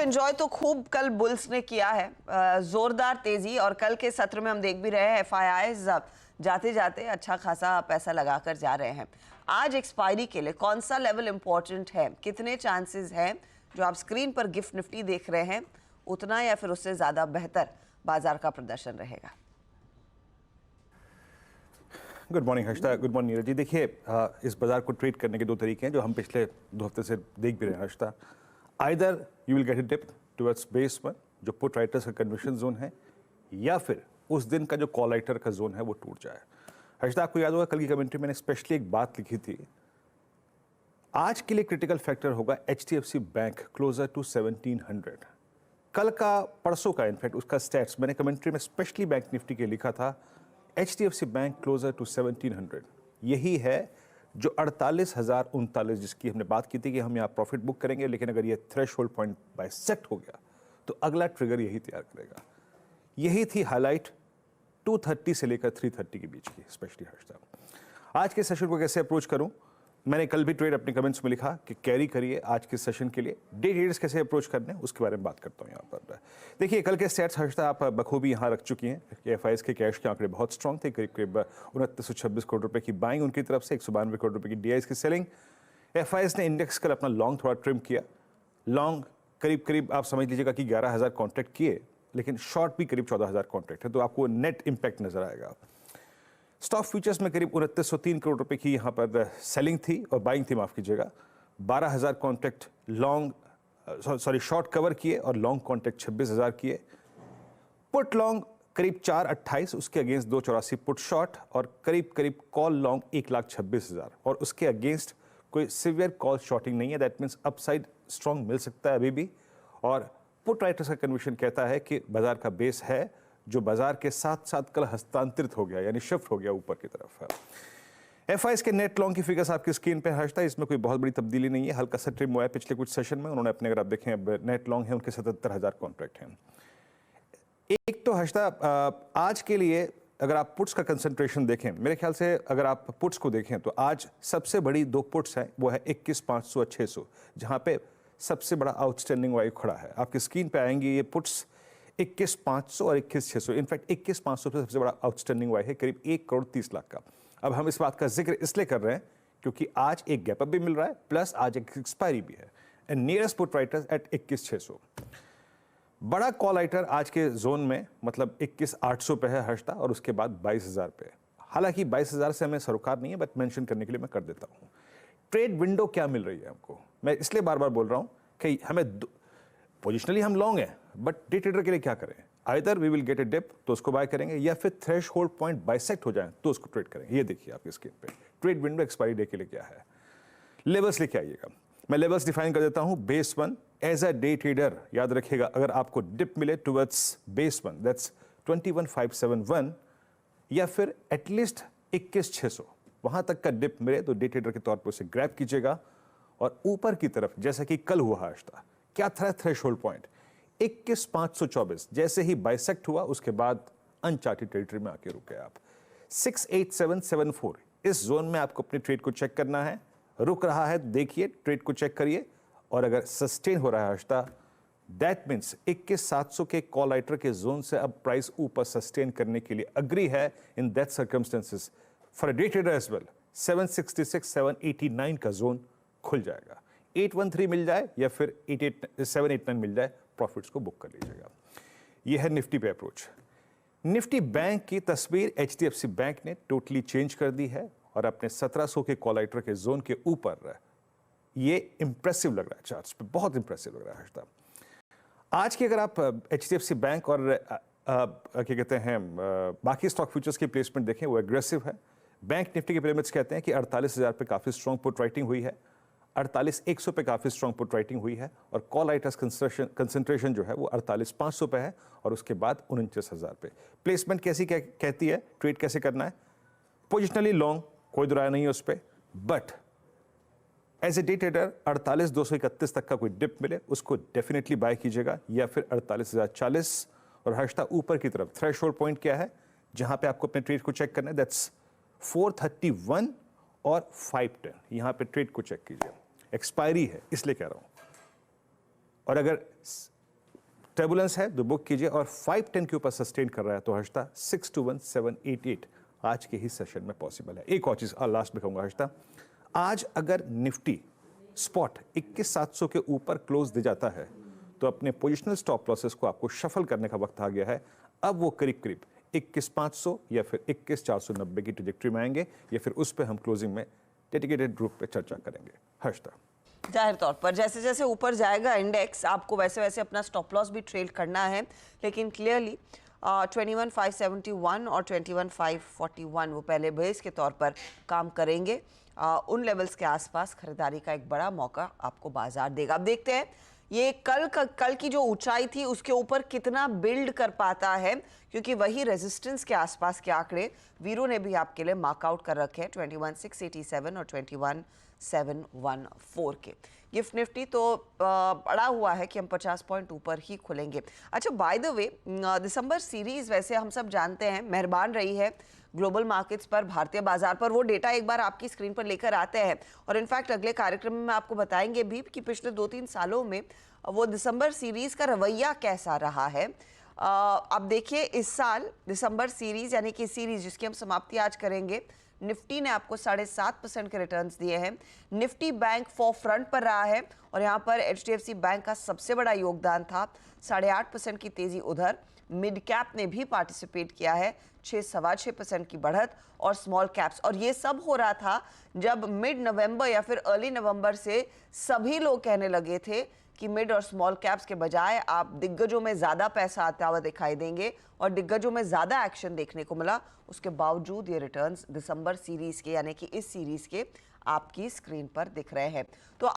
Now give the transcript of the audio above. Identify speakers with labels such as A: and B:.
A: Enjoy तो खूब कल बुल्स ने किया है, जोरदार तेजी। और कल के सत्र में हम देख भी रहे हैं एफआईआईज जाते जाते अच्छा खासा पैसा लगाकर जा रहे हैं। आज एक्सपायरी के लिए कौन सा लेवल इंपॉर्टेंट है, कितने चांसेस हैं? जो आप स्क्रीन पर गिफ्ट निफ्टी देख रहे हैं उतना या फिर उससे ज्यादा बेहतर बाजार का प्रदर्शन रहेगा?
B: Good morning Harshita, good morning Neeraj ji. देखिए, इस बाजार को ट्रेड करने के दो तरीके हैं जो हम पिछले 2 हफ्ते से देख भी रहे हैं Harshita. Either you will get a dip towards base one, जो पुट राइटर्स का कन्वर्शन जोन है, या फिर उस दिन का जो कॉल राइटर का जोन है वो टूट जाए। हर्षिता, आपको याद होगा कल की कमेंट्री मैंने स्पेशली एक बात लिखी थी, आज के लिए क्रिटिकल फैक्टर होगा HDFC बैंक क्लोजर टू 1700। कल का, परसों का इनफैक्ट उसका स्टैट्स मैंने कमेंट्री में स्पेशली बैंक निफ्टी के लिखा था, HDFC बैंक क्लोजर टू 1700। यही है जो 48,039 जिसकी हमने बात की थी कि हम यहाँ प्रॉफिट बुक करेंगे, लेकिन अगर ये थ्रेशहोल्ड पॉइंट बाइसेक्ट हो गया तो अगला ट्रिगर यही तैयार करेगा। यही थी हाईलाइट 230 से लेकर 330 के बीच की स्पेशली हर्षिता। आज के सेशन को कैसे अप्रोच करूं, मैंने कल भी ट्रेड अपने कमेंट्स में लिखा कि कैरी करिए आज के सेशन के लिए। डे ट्रेडर्स कैसे अप्रोच करने हैं उसके बारे में बात करता हूं यहाँ पर। देखिए, कल के स्टैट्स हर्षिता आप बखूबी यहाँ रख चुकी हैं कि एफआईएस के कैश के आंकड़े बहुत स्ट्रॉन्ग थे। करीब करीब 2926 करोड़ रुपए की बाइंग उनकी तरफ से, 192 करोड़ रुपए की डीआईएस की सेलिंग। एफआईएस ने इंडेक्स कल अपना लॉन्ग थोड़ा ट्रिम किया। लॉन्ग करीब करीब आप समझ लीजिएगा कि 11,000 कॉन्ट्रैक्ट किए, लेकिन शॉर्ट भी करीब 14,000 कॉन्ट्रैक्ट है, तो आपको नेट इंपैक्ट नजर आएगा। स्टॉक फ्यूचर्स में करीब 2903 करोड़ रुपए की यहाँ पर सेलिंग थी और बाइंग थी, माफ कीजिएगा। 12,000 कॉन्ट्रैक्ट लॉन्ग शॉर्ट कवर किए और लॉन्ग कॉन्ट्रैक्ट 26,000 किए। पुट लॉन्ग करीब 428, उसके अगेंस्ट 284 पुट शॉर्ट, और करीब करीब कॉल लॉन्ग 1,26,000, और उसके अगेंस्ट कोई सिवियर कॉल शॉर्टिंग नहीं है। दैट मीन्स अपसाइड स्ट्रॉन्ग मिल सकता है अभी भी। और पुट राइटर्स का कन्विक्शन कहता है कि बाजार का बेस है जो बाजार के साथ साथ कल हस्तांतरित हो गया, यानी शिफ्ट हो गया ऊपर की तरफ है। एफआईएस के नेट लॉन्ग की फिगर्स आपकी स्क्रीन पे हर्षिता, इसमें कोई बहुत बड़ी तब्दीली नहीं है, हल्का सा ट्रिम हुआ है पिछले कुछ सेशन में। उन्होंने अपने, अगर आप देखें, नेट लॉन्ग है उनके 77,000 कॉन्ट्रैक्ट हैं। एक तो हर्षिता, आज के लिए अगर आप पुट्स का कंसंट्रेशन देखें, मेरे ख्याल से अगर आप पुट्स को देखें तो आज सबसे बड़ी 2 पुट्स हैं, वो है 21,500 और 600, जहां पे सबसे बड़ा आउटस्टैंडिंग वाई खड़ा है। आपकी स्क्रीन पे आएंगे ये पुट्स 21,500 और 21,600। इनफैक्ट 21,500 पे सबसे बड़ा आउटस्टैंडिंग वाई है, करीब 1 करोड़ 30 लाख का। अब हम इस बात का जिक्र इसलिए कर रहे हैं क्योंकि आज एक गैप अप भी मिल रहा है, प्लस आज एक एक्सपायरी भी है। And nearest put writers at 21,600। बड़ा कॉल राइटर आज के जोन में मतलब 21,800 पे है हर्षिता, और उसके बाद 22,000 पे। हालांकि 22,000 से हमें सरोकार नहीं है, बट मेंशन करने के लिए मैं कर देता हूं। ट्रेड विंडो क्या मिल रही है हमको, मैं इसलिए बार बार बोल रहा हूं कि हमें पोजिशनली हम लॉन्ग हैं, बट डे ट्रेडर के लिए क्या करें? Either we will get a dip तो उसको बाय करेंगे, या फिर थ्रेशहोल्ड पॉइंट बाइसेक्ट हो जाए तो उसको ट्रेड करेंगे। ये देखिए आपकी स्क्रीन पे ट्रेड विंडो एक्सपायरी डे के लिए क्या है। लेवल्स लेके आइएगा, मैं लेवल्स डिफाइन कर देता हूं। Base one, as a day trader याद रखिएगा, अगर आपको डिप मिले टुवर्ड्स बेस वन, दैट्स 21,571, या फिर एटलीस्ट 21,600, वहां तक का डिप मिले तो डे ट्रेडर के तौर पर उसे ग्रैब कीजिएगा। और ऊपर की तरफ जैसा कि कल हुआ हर्षिता, क्या था थ्रेशहोल्ड पॉइंट 21,524, जैसे ही बाइसेक्ट हुआ उसके बाद अनचार्टेड टेरिटरी में आके रुके आप। 68774, इस जोन में आपको अपने ट्रेड को चेक करना है। रुक रहा है देखिए, ट्रेड को चेक करिए, और अगर सस्टेन हो रहा है हर्षिता, दैट मीन्स 21,700 के कॉल राइटर के जोन से अब प्राइस ऊपर सस्टेन करने के लिए अग्री है। In that circumstances for a day trader as well 766 789 का जोन खुल जाएगा। 813 मिल जाए या फिर 789 मिल जाए, प्रॉफिट्स को बुक कर लीजिएगा। यह है निफ्टी पे अप्रोच। निफ्टी बैंक की तस्वीर HDFC बैंक ने टोटली चेंज कर दी है, और अपने 1700 के कॉल राइटर के जोन के ऊपर ये इंप्रेसिव लग रहा है, चार्ट्स पे बहुत इंप्रेसिव लग रहा है हर्षिता। आज की अगर आप HDFC बैंक और क्या कहते हैं बाकी स्टॉक फ्यूचर्स की प्लेसमेंट देखें, वो एग्रेसिव है। बैंक निफ्टी के पिरामिड्स कहते हैं कि 48,000 पे काफी स्ट्रॉन्ग पुट राइटिंग हुई है, 48,100 पे काफी स्ट्रॉन्ग पुट राइटिंग हुई है, और कॉल राइटर्स कंसंट्रेशन जो है वो 48,500 पे है, और उसके बाद 49,000 पे। प्लेसमेंट कैसी कहती है, ट्रेड कैसे करना है? पोजिशनली लॉन्ग, कोई दुराया नहीं है उस पर, but as a day trader 48,231 तक का कोई डिप मिले उसको डेफिनेटली बाय कीजिएगा, या फिर 48,040। और हर्षिता ऊपर की तरफ थ्रेशहोल्ड पॉइंट क्या है जहां पे आपको अपने ट्रेड को चेक करना है? दैट्स 431 और 510। यहां पे ट्रेड को चेक कीजिए, एक्सपायरी है इसलिए कह रहा हूं। और अगर टर्बुलेंस है तो बुक कीजिए, और 510 के ऊपर सस्टेन कर रहा है तो हर्षता 621788 आज के ही सेशन में पॉसिबल है। एक और चीज लास्ट में कहूंगा हर्षता, आज अगर निफ्टी स्पॉट 21700 के ऊपर क्लोज दे जाता है तो अपने पोजिशनल स्टॉप लॉसेस को आपको शफल करने का वक्त आ गया है। अब वो करीब करीब 21500 या फिर 21490 की ट्रेजेक्टरी में आएंगे, या फिर उस पर हम क्लोजिंग में डेडिकेटेड ग्रुप पे चर्चा करेंगे। हर्षता,
A: जाहिर तौर पर जैसे जैसे ऊपर जाएगा इंडेक्स, आपको वैसे वैसे अपना स्टॉप लॉस भी ट्रेड करना है, लेकिन क्लियरली 21,571 और 21,541 वो पहले बेस के तौर पर काम करेंगे। उन लेवल्स के आसपास खरीदारी का एक बड़ा मौका आपको बाजार देगा। अब देखते हैं ये कल की जो ऊंचाई थी उसके ऊपर कितना बिल्ड कर पाता है, क्योंकि वही रेजिस्टेंस के आसपास के आंकड़े वीरू ने भी आपके लिए मार्कआउट कर रखे हैं 21,687 और 21,714 के। गिफ्ट निफ्टी तो बड़ा हुआ है कि हम 50 पॉइंट ऊपर ही खुलेंगे। अच्छा, by the way December series वैसे हम सब जानते हैं मेहरबान रही है ग्लोबल मार्केट्स पर, भारतीय बाजार पर। वो डेटा एक बार आपकी स्क्रीन पर लेकर आते हैं, और इनफैक्ट अगले कार्यक्रम में आपको बताएंगे भी कि पिछले 2-3 सालों में वो दिसंबर सीरीज का रवैया कैसा रहा है। अब देखिए इस साल दिसंबर सीरीज यानी कि सीरीज जिसकी हम समाप्ति आज करेंगे, निफ्टी ने आपको 7.5% के रिटर्न्स दिए हैं। निफ्टी बैंक फॉर फ्रंट पर रहा है, और यहाँ पर एचडीएफसी बैंक का सबसे बड़ा योगदान था, 8.5% की तेजी उधर। मिड कैप ने भी पार्टिसिपेट किया है, 6-6.25% की बढ़त, और स्मॉल कैप्स। और ये सब हो रहा था जब मिड नवंबर या फिर अर्ली नवंबर से सभी लोग कहने लगे थे कि मिड और स्मॉल कैप्स के बजाय आप दिग्गजों में ज्यादा पैसा आता हुआ दिखाई देंगे, और दिग्गजों में ज्यादा एक्शन देखने को मिला। उसके बावजूद ये रिटर्न्स दिसंबर सीरीज के यानी कि इस सीरीज के आपकी स्क्रीन पर दिख रहे हैं। तो